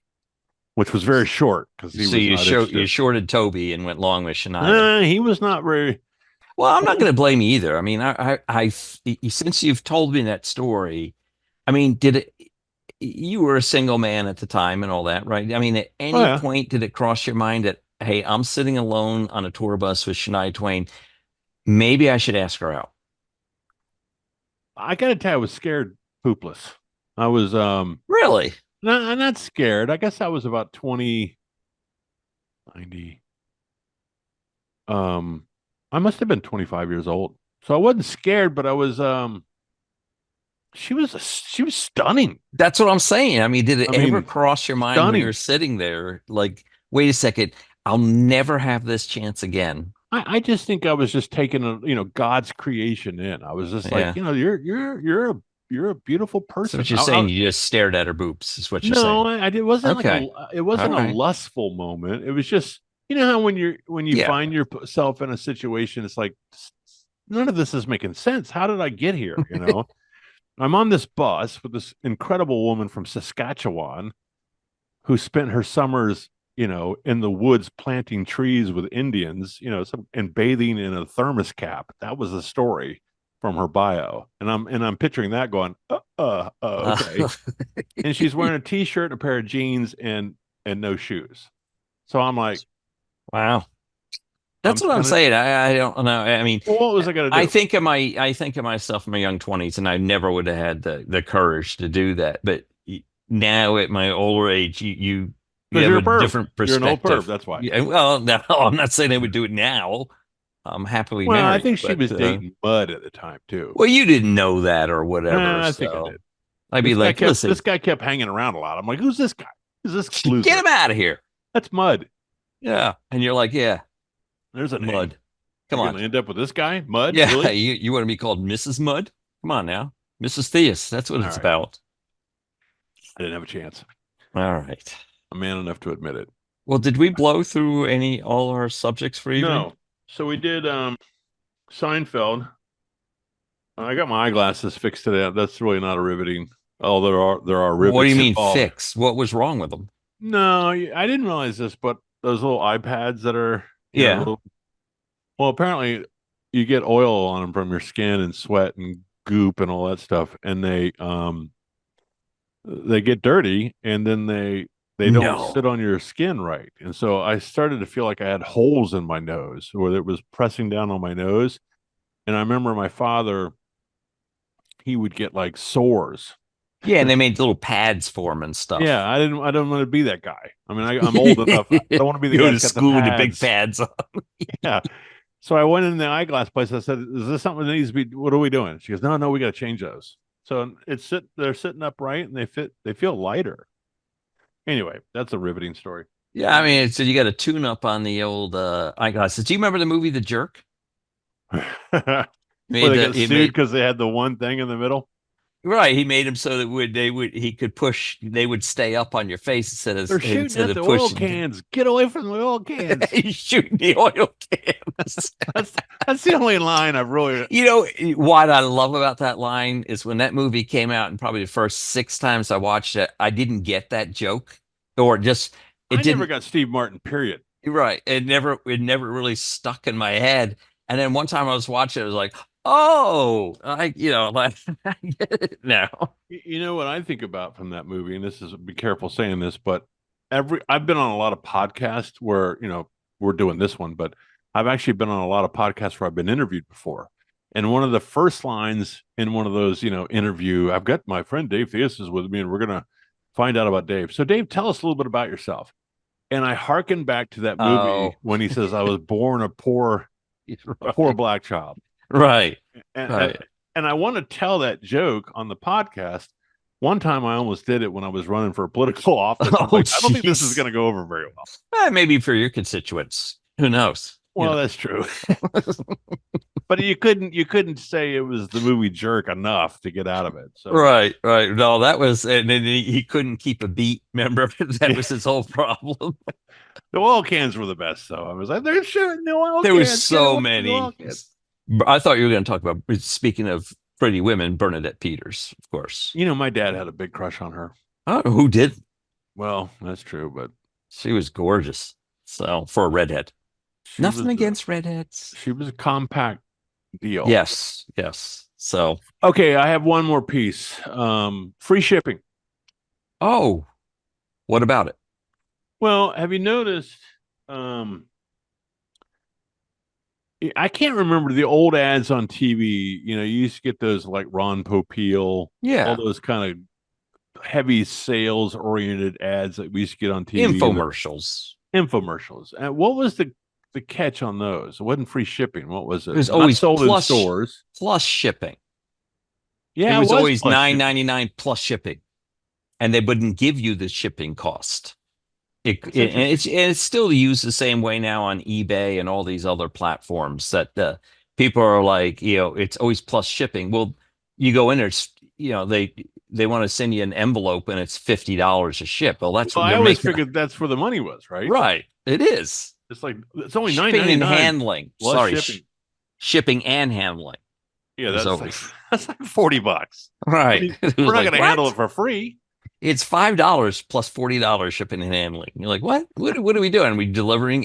which was very short because he So was you not you shorted Toby and went long with Shania. interested. He was not very. Well, I'm not going to blame you either. I mean, since you've told me that story, I mean, you were a single man at the time and all that, right? I mean, at any Oh, yeah. point did it cross your mind that, hey, I'm sitting alone on a tour bus with Shania Twain. Maybe I should ask her out. I gotta tell you, I was scared poopless. I was Really? no, I'm not scared. I guess I was about 20, 90. I must have been 25 years old. So I wasn't scared, but I was she was stunning. That's what I'm saying. I mean, did it I ever mean, cross your mind when you were stunning. sitting there, like, wait a second, I'll never have this chance again? I just think I was just taking God's creation in. I was just like, Yeah. you're a beautiful So what person. you're saying, you just stared at her boobs, is what you're No, saying. it wasn't like Okay. it All wasn't a right. lustful moment. It was just, how when you Yeah. find yourself in a situation, it's like none of this is making sense. How did I get here? I'm on this bus with this incredible woman from Saskatchewan who spent her summers, in the woods planting trees with Indians, and bathing in a thermos cap. That was the story from her bio, and I'm picturing that going, okay. And she's wearing a t-shirt, a pair of jeans, and no shoes. So I'm like, Wow. I'm That's what I'm kind of, saying. I don't know. I mean, well, what was I gonna do? I think of myself in my young 20s, and I never would have had the courage to do that. But now at my older age, you Because have you're a a perv. different You're an old perv. perspective. That's why. Yeah, well, no, I'm not saying I would do it now. I'm happily Well, I married, think she but was dating Mud at the time too. well, you didn't know that or whatever. I think I So did. I'd be like, listen, This guy kept hanging around a lot. I'm like, who's this guy? Who's this get loser? him out of here. That's Mud. Yeah. And you're like, yeah, There's a name. Mud. Come You're on. gonna end up with this guy, Mud. Yeah. Really? You want to be called Mrs. Mud? Come on now. Mrs. Theus. That's what All it's right. about. I didn't have a chance. All right. I'm man enough to admit it. Well, did we blow through all our subjects for evening? No. So we did Seinfeld. I got my eyeglasses fixed today. That's really not a riveting. Oh, there are rivets. What do you mean involved. fix? What was wrong with them? No, I didn't realize this, but those little iPads that are Yeah. well, apparently you get oil on them from your skin and sweat and goop and all that stuff, and they get dirty, and then they don't No. sit on your skin right. And so I started to feel like I had holes in my nose, where it was pressing down on my nose. And I remember my father, he would get like sores. Yeah, and they made little pads for them and stuff. Yeah, I didn't want to be that guy. I mean, I'm old enough. I don't want to be the You guy go to that's got school the with the big pads. pads on. Yeah. So I went in the eyeglass place. I said, "Is this something that needs to be? What are we doing?" She goes, "No, we got to change those." So they're sitting upright and they feel lighter. Anyway, that's a riveting story. Yeah, I mean, so you got to tune up on the old eyeglasses. Do you remember the movie The Jerk? Where they got sued because they had the one thing in the middle. Right, he made them so that he could push. They would stay up on your face They're shooting at the oil cans. Get away from the oil cans. He's shooting the oil cans. That's the only line I've really. You know what I love about that line is when that movie came out, and probably the first 6 times I watched it, I didn't get that joke, or just I never got Steve Martin. Period. Right, it never really stuck in my head. And then one time I was watching, I was like, oh, like I get it now. You know what I think about from that movie, and this is, be careful saying this, but I've been on a lot of podcasts where, we're doing this one, but I've actually been on a lot of podcasts where I've been interviewed before. And one of the first lines in one of those, interview, I've got my friend Dave Theus is with me, and we're going to find out about Dave. So Dave, tell us a little bit about yourself. And I hearken back to that movie when he says, I was born a poor black child. Right. And I want to tell that joke on the podcast. One time I almost did it when I was running for a political office. I don't think this is going to go over very well. Maybe for your constituents. Who knows? Well, that's true. But you couldn't say it was the movie Jerk enough to get out of it. So. Right. No, that was, and then he couldn't keep a beat. Remember, that was his whole problem. The oil cans were the best, though. I was like, they're shooting the oil cans. There was so many. I thought you were going to talk about, speaking of pretty women, Bernadette Peters, of course. My dad had a big crush on her. Oh, who did? Well, that's true, but she was gorgeous. So for a redhead, nothing against redheads. She was a compact deal. Yes. So okay, I have one more piece. Free shipping. Oh, what about it? Well, have you noticed I can't remember the old ads on TV. You used to get those like Ron Popeil, all Yeah. those kind of heavy sales oriented ads that we used to get on TV. Infomercials. Infomercials. And what was the catch on those? It wasn't free shipping. What was it? It was Not always sold in plus stores. plus shipping. Yeah, It was always plus shipping. $9.99 plus shipping, and they wouldn't give you the shipping cost. It's still used the same way now on eBay and all these other platforms that people are like, it's always plus shipping. Well, you go in there, they want to send you an envelope and it's $50 a ship. Well, that's Well, what I they're always making. figured that's where the money was, right? Right. It is. It's like it's only Shipping and $9.99 handling. plus Sorry, shipping. Shipping and handling. Yeah, is that's like always that's like $40. right. We're not Like, going to what? handle it for free. It's $5 plus $40 shipping and handling. You're like, what? What are we doing? Are we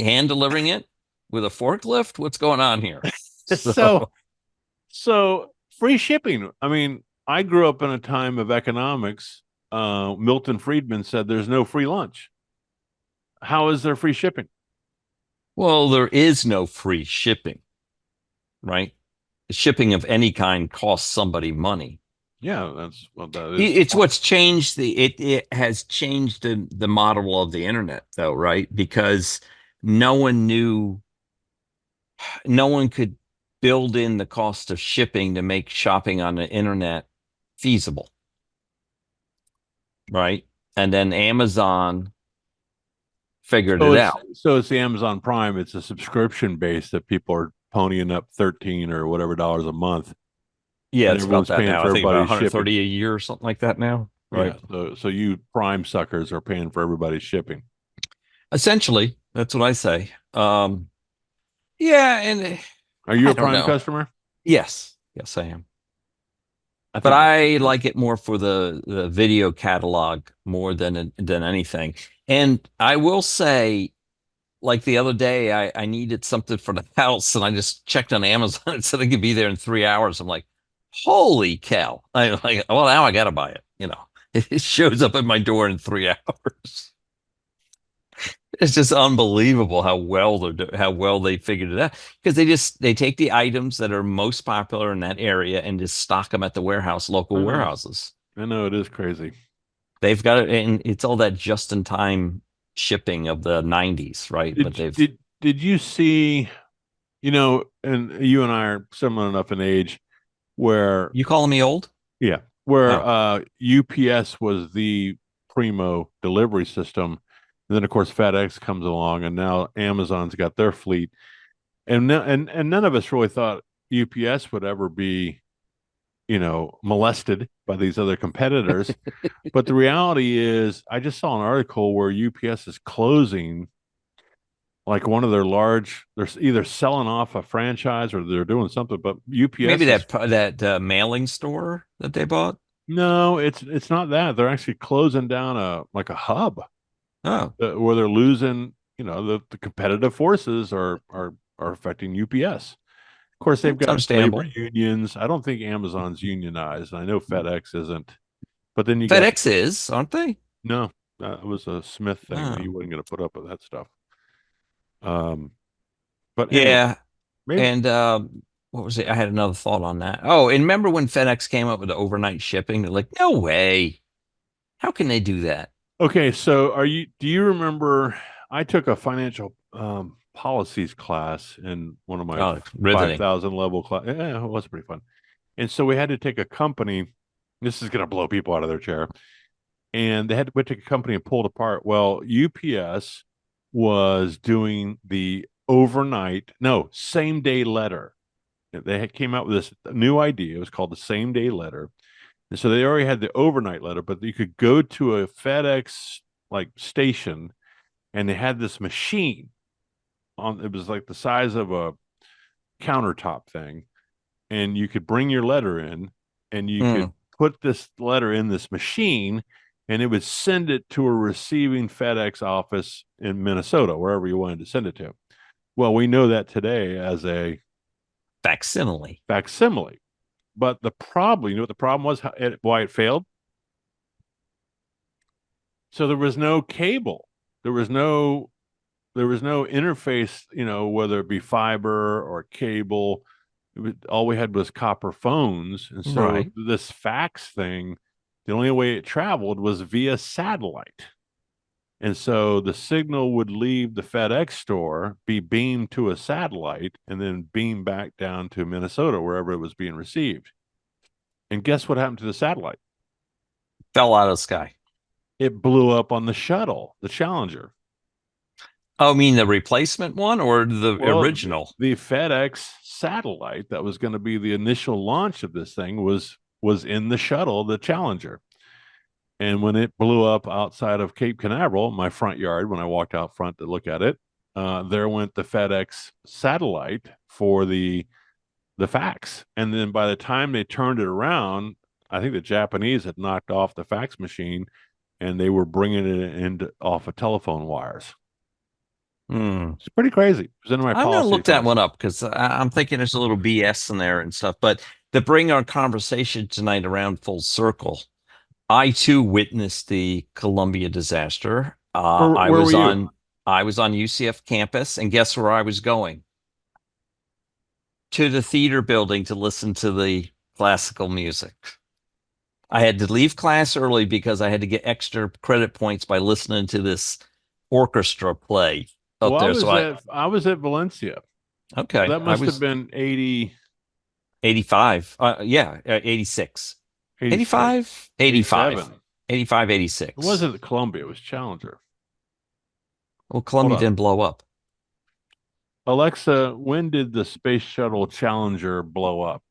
hand delivering it with a forklift? What's going on here? So free shipping. I mean, I grew up in a time of economics. Milton Friedman said there's no free lunch. How is there free shipping? Well, there is no free shipping, right? Shipping of any kind costs somebody money. Yeah, that's what that is. It's what's changed it has changed the model of the internet, though, right? Because no one could build in the cost of shipping to make shopping on the internet feasible, right? And then Amazon figured it out. So it's the Amazon Prime. It's a subscription base that people are ponying up 13 or whatever dollars a month. Yeah, and it's about that paying now. for I think about everybody's 130 shipping. a year or something like that now, right? Yeah, so you Prime suckers are paying for everybody's shipping. Essentially, that's what I say. Yeah, and Are you I a don't Prime know. customer? Yes, I am. But I like it more for the video catalog more than anything. And I will say, like the other day, I needed something for the house, and I just checked on Amazon. It said I could be there in 3 hours. I'm like, holy cow! I'm like, well, now I got to buy it. It shows up at my door in 3 hours. It's just unbelievable how well they figured it out, because they take the items that are most popular in that area and just stock them at the local warehouses. I know, it is crazy. They've got it, and it's all that just-in-time shipping of the 90s, right? Did you see, and you and I are similar enough in age where You calling me old? Yeah, where UPS was the primo delivery system. And then of course FedEx comes along, and now Amazon's got their fleet. And none of us really thought UPS would ever be, molested by these other competitors. But the reality is, I just saw an article where UPS is closing like one of their they're either selling off a franchise or they're doing something, but UPS Maybe that mailing store that they bought. No, it's not that. They're actually closing down a hub. Oh, Where they're losing, the competitive forces are affecting UPS. Of course, they've got labor unions. I don't think Amazon's unionized, and I know FedEx isn't. But then FedEx is, aren't they? No, that was a Smith thing. Oh. He wasn't going to put up with that stuff. But anyway, yeah, and what was it? I had another thought on that. Oh, and remember when FedEx came up with the overnight shipping? They're like, no way. How can they do that? Okay, so do you remember I took a financial policies class in one of my 5,000 level class. Yeah, it was pretty fun. And so we had to take a company. This is going to blow people out of their chair. And they had to take a company and pull it apart. Well, UPS was doing the same day letter. They came out with this new idea. It was called the same day letter. And so they already had the overnight letter, but you could go to a FedEx station, and they had this machine it was like the size of a countertop thing, and you could bring your letter in, and you could put this letter in this machine, and it would send it to a receiving FedEx office in Minnesota, wherever you wanted to send it to. Well, we know that today as a facsimile. But the problem, you know what the problem was, why it failed? So there was no cable. There was no interface, whether it be fiber or cable. All we had was copper phones. And so Right. this fax thing, the only way it traveled was via satellite. And so the signal would leave the FedEx store, be beamed to a satellite, and then beam back down to Minnesota, wherever it was being received. And guess what happened to the satellite? Fell out of the sky. It blew up on the shuttle, the Challenger. Oh, I mean the replacement one or the original? The FedEx satellite that was going to be the initial launch of this thing was in the shuttle, the Challenger. And when it blew up outside of Cape Canaveral, my front yard, when I walked out front to look at it, there went the FedEx satellite for the fax. And then by the time they turned it around, I think the Japanese had knocked off the fax machine, and they were bringing it in off of telephone wires. It's pretty crazy. It was in my I'm policy. going to look that one up because I'm thinking there's a little BS in there and stuff. But to bring our conversation tonight around full circle, I too witnessed the Columbia disaster. Where were you? I was on UCF campus, and guess where I was going? To the theater building to listen to the classical music. I had to leave class early because I had to get extra credit points by listening to this orchestra play up there. I was at Valencia. Okay. That must have been 80. 85. 86. 85, 85, 85, 86. It wasn't Columbia, it was Challenger. Well, Columbia didn't blow up. Alexa, when did the Space Shuttle Challenger blow up?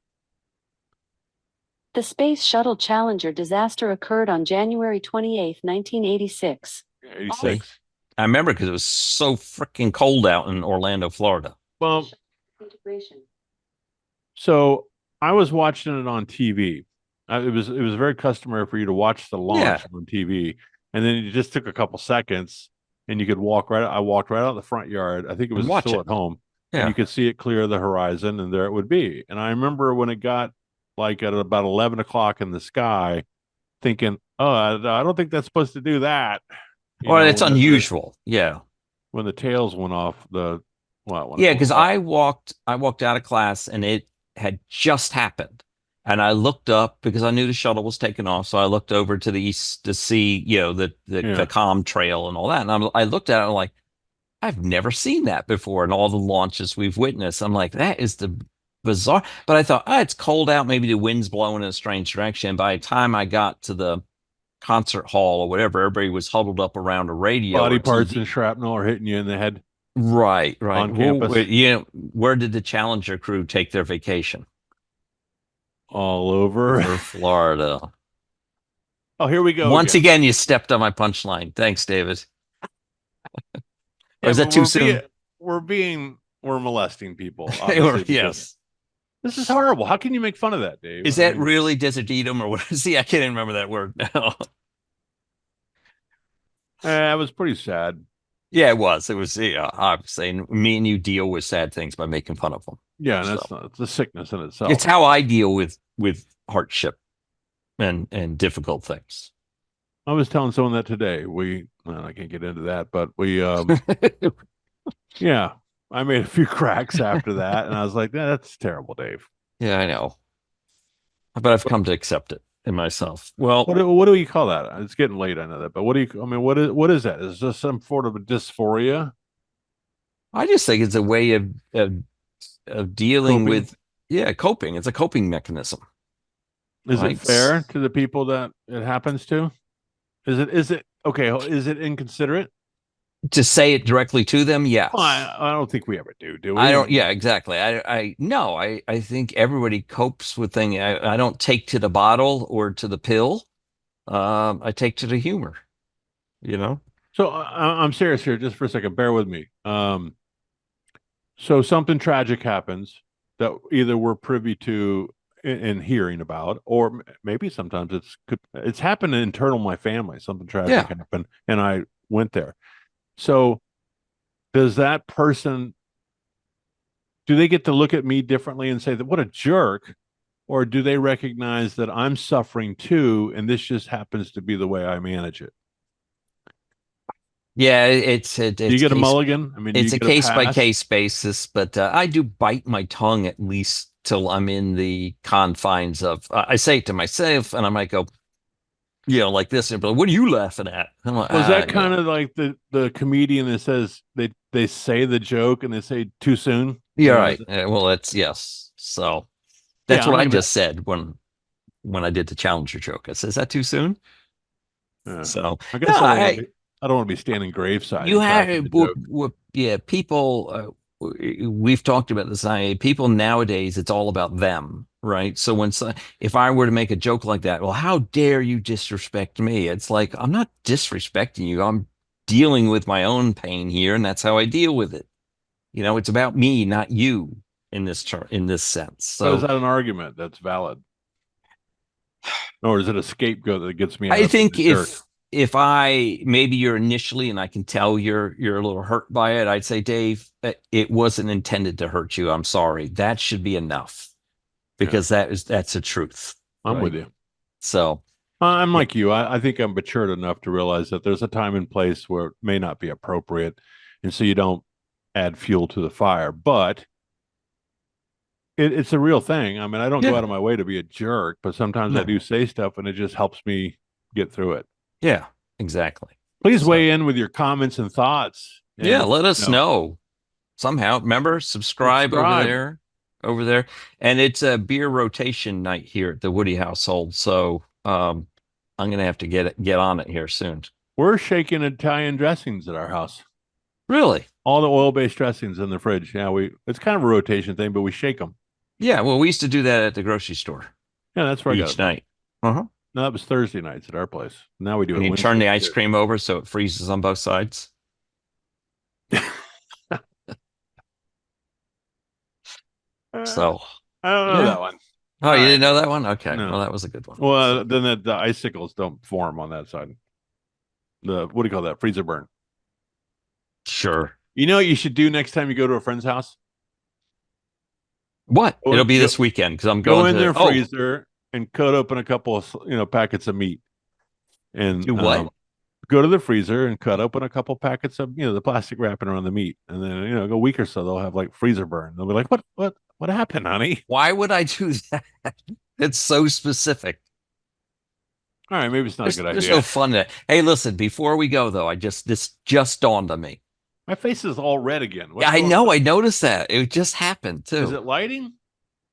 The Space Shuttle Challenger disaster occurred on January 28, 1986. 86. I remember because it was so freaking cold out in Orlando, Florida. Well, so I was watching it on TV. It was very customary for you to watch the launch on TV, and then it just took a couple seconds, and you could walk right. I walked right out the front yard. I think it was still at home, and you could see it clear the horizon, and there it would be. And I remember when it got like at about 11 o'clock in the sky, thinking, "Oh, I don't think that's supposed to do that." It's unusual. When the tails went off the because I walked out of class and it had just happened. And I looked up because I knew the shuttle was taking off. So I looked over to the east to see, the comm trail and all that. And I looked at it and I'm like, I've never seen that before in all the launches we've witnessed. I'm like, that is the bizarre. But I thought, it's cold out. Maybe the wind's blowing in a strange direction. By the time I got to the concert hall or whatever, everybody was huddled up around a radio. Body parts and shrapnel are hitting you in the head. Right. On campus. Where did the Challenger crew take their vacation? All over Florida. Oh, here we go. Once again, you stepped on my punchline. Thanks, David. Is that too soon? We're molesting people. Yes. This is horrible. How can you make fun of that, Dave? Is that really desertitum or what? See, I can't even remember that word now. It was pretty sad. Yeah, it was. It was. I'm saying me and you deal with sad things by making fun of them. Yeah, and it's a sickness in itself. It's how I deal with hardship and difficult things. I was telling someone that today. I can't get into that, but yeah, I made a few cracks after that, and I was like, that's terrible, Dave. Yeah, I know. But I've come to accept it in myself. Well, what do you call that? It's getting late, I know that, but what is that? Is this some sort of a dysphoria? I just think it's a way of dealing with coping. It's a coping mechanism. Is it fair to the people that it happens to? Is it okay? Is it inconsiderate to say it directly to them? Yes. Well, I don't think we ever do we? I don't. Yeah, exactly. I think everybody copes with things. I don't take to the bottle or to the pill. I take to the humor. So I'm serious here, just for a second. Bear with me. So something tragic happens that either we're privy to and hearing about, or maybe sometimes it's happened internal my family. Something tragic happened, and I went there. So does that person, do they get to look at me differently and say that what a jerk, or do they recognize that I'm suffering too, and this just happens to be the way I manage it? Yeah, it's Do you get a mulligan? I mean, do it's you a get case by pass? case basis, but I do bite my tongue at least till I'm in the confines of. I say it to myself, and I might go, like this, and be like, "What are you laughing at?" I'm like, Was that you know. kind of like the comedian that says they say the joke and they say too soon? Yeah, You know, right. Well, that's yes. So that's yeah, what I'm I not gonna. just said when I did the Challenger joke. I said, "Is that too soon?" Yeah. So I no, guess I don't want to be standing graveside you and cracking have the joke. yeah, people. We've talked about this. People nowadays, it's all about them, right? So if I were to make a joke like that, well, how dare you disrespect me? It's like I'm not disrespecting you. I'm dealing with my own pain here, and that's how I deal with it. It's about me, not you in this sense. But is So that an argument that's valid? Or is it a scapegoat that gets me out I of being think a jerk? if I maybe you're initially and I can tell you're a little hurt by it, I'd say, Dave, it wasn't intended to hurt you. I'm sorry. That should be enough Yeah, because that's the truth, I'm with right? you. So I'm yeah, like you. I think I'm matured enough to realize that there's a time and place where it may not be appropriate. And so you don't add fuel to the fire. But it's a real thing. I mean, I don't go yeah, out of my way to be a jerk, but sometimes I no, do say stuff and it just helps me get through it. yeah, exactly. Please So weigh in with your comments and thoughts yeah, and, let us know somehow. Remember, subscribe subscribe. over there, and it's a beer rotation night here at the Woody household. So I'm gonna have to get on it here soon. We're shaking Italian dressings at our house. Really? All the oil-based dressings in the fridge. Yeah, it's kind of a rotation thing, but we shake them. Yeah. Well, we used to do that at the grocery store Yeah, that's where I got each it from. night. Uh-huh. No, that was Thursday nights at our place. Now we do And it you turn Wednesday the ice too. cream over so it freezes on both sides. So I don't know yeah. that one. Oh, All you right. didn't know that one? Okay. No. Well, that was a good one. Well, So, then the icicles don't form on that side. What do you call that? Freezer burn. sure. You know what you should do next time you go to a friend's house? What? Go, It'll be go, this weekend because I'm go going in to. their Oh, freezer and cut open a couple of packets of meat, and do what? go to the freezer and cut open a couple packets of the plastic wrapping around the meat, and then a week or so they'll have like freezer burn. They'll be like, what happened, honey? Why would I do that? It's so specific. All right, maybe it's not a good There's no idea. fun in it. Hey, listen, before we go though, this just dawned on me. My face is all red again. Yeah, What's I going know. on? I noticed that. It just happened Is too. it lighting?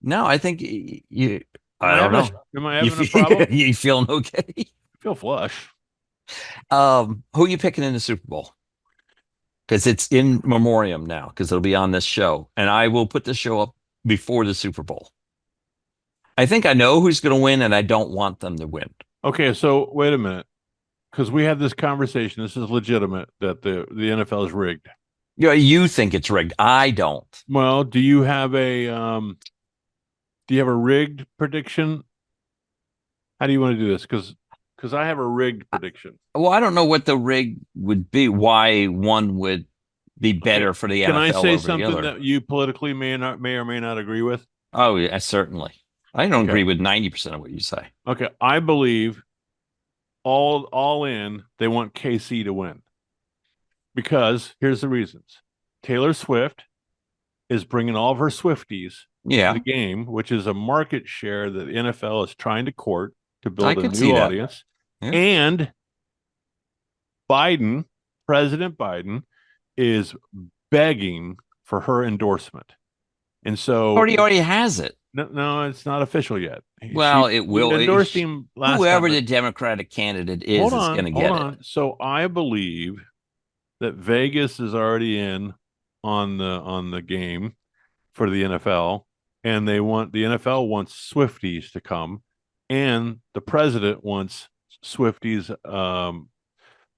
No, I think you. I don't know. Am I You having a problem? you feeling okay? I feel flush. Who are you picking in the Super Bowl? Because it's in memoriam now, because it'll be on this show. And I will put the show up before the Super Bowl. I think I know who's going to win, and I don't want them to win. Okay, so wait a minute, because we had this conversation. This is legitimate that the NFL is rigged. You think it's rigged. I don't. Well, do you have a rigged prediction? How do you want to do this? Because I have a rigged prediction. Well, I don't know what the rig would be, why one would be better for the Can NFL I say over the something other. that you politically may or may not agree with? Oh, yeah, certainly. I don't Okay. agree with 90% of what you say. Okay, I believe all in they want KC to win because here's the reasons. Taylor Swift is bringing all of her Swifties to Yeah, the game, which is a market share that the NFL is trying to court to I build a could see new that. audience. Yeah. And President Biden is begging for her endorsement. And so already has it. no, it's not official yet. Well, She it will. endorsed him last Whoever time. the Democratic candidate Hold is on, going to hold get on. it. So I believe that Vegas is already in on the game for the NFL, and the NFL wants Swifties to come, and the president wants Swifties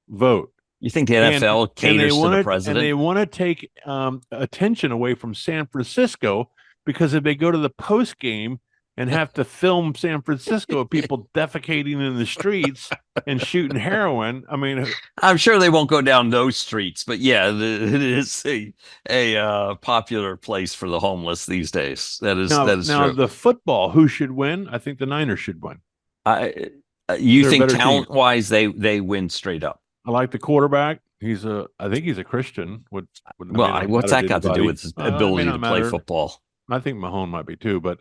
vote. You think the And NFL caters to the president? And they want to take attention away from San Francisco because if they go to the post game and have to film San Francisco of people defecating in the streets and shooting heroin, I mean, I'm sure they won't go down those streets, but yeah, it is a popular place for the homeless these days. That is now true. the football, who should win? I think the Niners should win. You They're a think better team. talent wise they win straight up? I like the quarterback. I think he's a Christian. Well, what's that got to do with his ability to play football? I think Mahone might be too, but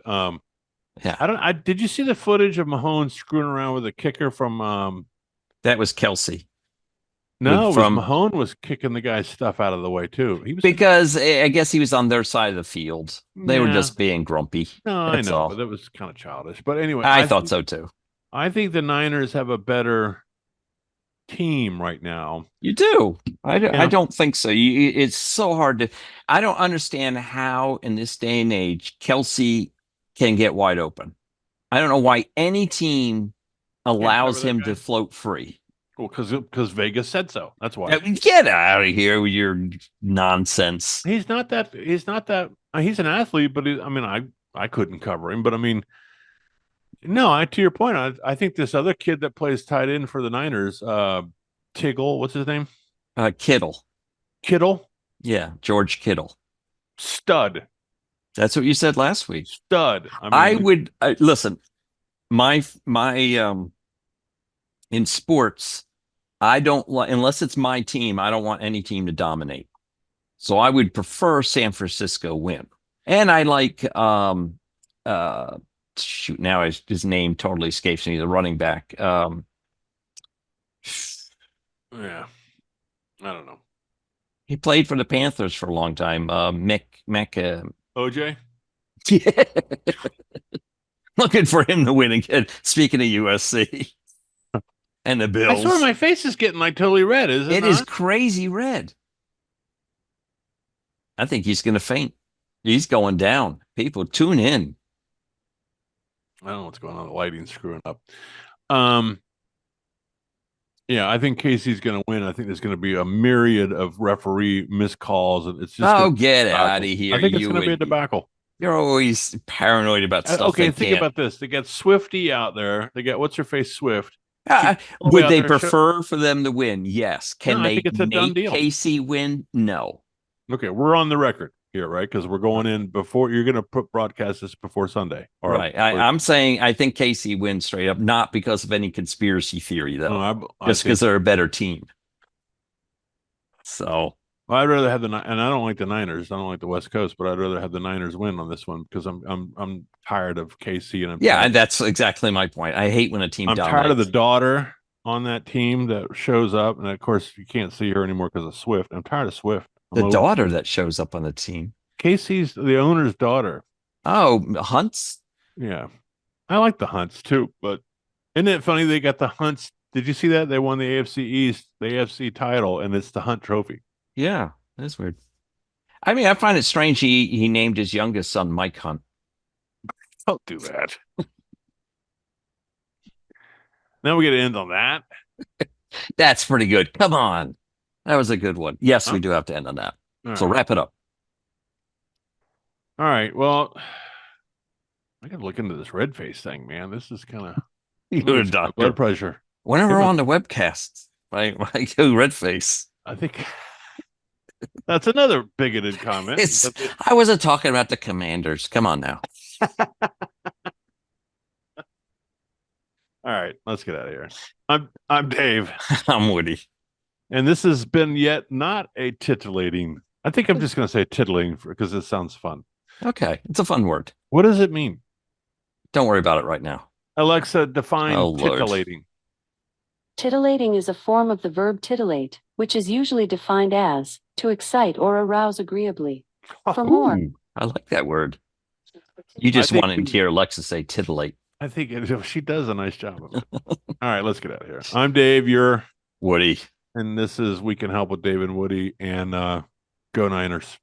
yeah. Did you see the footage of Mahone screwing around with a kicker from? That was Kelsey. No, Mahone was kicking the guy's stuff out of the way too. Because I guess he was on their side of the field. They were just being grumpy. No, I know, but that was kind of childish. But anyway, I thought so too. I think the Niners have a better team right now. You do? I don't think so. It's so hard to. I don't understand how in this day and age Kelsey can get wide open. I don't know why any team allows him to float free. Well, because Vegas said so. That's why. Get out of here with your nonsense. He's not that. He's an athlete, but I couldn't cover him. But I mean, no. To your point, I think this other kid that plays tight end for the Niners, Tiggle, what's his name? Kittle. Kittle. Yeah, George Kittle. Stud. That's what you said last week. Stud. I would listen. My in sports, I don't unless it's my team. I don't want any team to dominate. So I would prefer San Francisco win. And I like shoot, now his name totally escapes me. The running back. Yeah, I don't know. He played for the Panthers for a long time. OJ. Yeah. Looking for him to win again. Speaking of USC. And the Bills. I swear my face is getting like totally red, is it? It is crazy red. I think he's going to faint. He's going down. People tune in. I don't know what's going on. The lighting's screwing up. Yeah, I think Casey's going to win. I think there's going to be a myriad of referee missed calls, and it's just get out of here. I think it's going to be a debacle. You're always paranoid about stuff. Okay, think about this. They got Swifty out there. They got what's her face Swift. Would they prefer for them to win? Yes. Can they make Casey win? No. Okay, we're on the record here, right? Because we're going in before you're going to broadcast this before Sunday. Right. I'm saying I think Casey wins straight up, not because of any conspiracy theory, though. Just because they're a better team. So. Well, I'd rather have and I don't like the Niners. I don't like the West Coast, but I'd rather have the Niners win on this one because I'm tired of KC and that's exactly my point. I hate when a team. I'm tired of the daughter on that team that shows up, and of course you can't see her anymore because of Swift. I'm tired of Swift. The daughter that shows up on the team. Casey's the owner's daughter. Oh, Hunts. Yeah, I like the Hunts too, but isn't it funny they got the Hunts? Did you see that they won the AFC East, the AFC title, and it's the Hunt Trophy. Yeah, that's weird. I mean, I find it strange he named his youngest son Mike Hunt. Don't do that. Now we got to end on that. That's pretty good. Come on. That was a good one. Yes, we do have to end on that. So wrap it up. All right. Well, I got to look into this red face thing, man. This is kind of you're a doctor. Blood pressure. Whenever we're on the webcast, I go red face. I think that's another bigoted comment. I wasn't talking about the Commanders. Come on now. All right, let's get out of here. I'm Dave. I'm Woody. And this has been yet not a titillating. I think I'm just going to say titillating because it sounds fun. Okay, it's a fun word. What does it mean? Don't worry about it right now. Alexa, define titillating. Titillating is a form of the verb titillate, which is usually defined as to excite or arouse agreeably. For more, I like that word. You just wanted to hear Alexa say titillate. I think she does a nice job of it. All right, let's get out of here. I'm Dave. You're Woody. And this is We Can Help with Dave and Woody. And go Niners.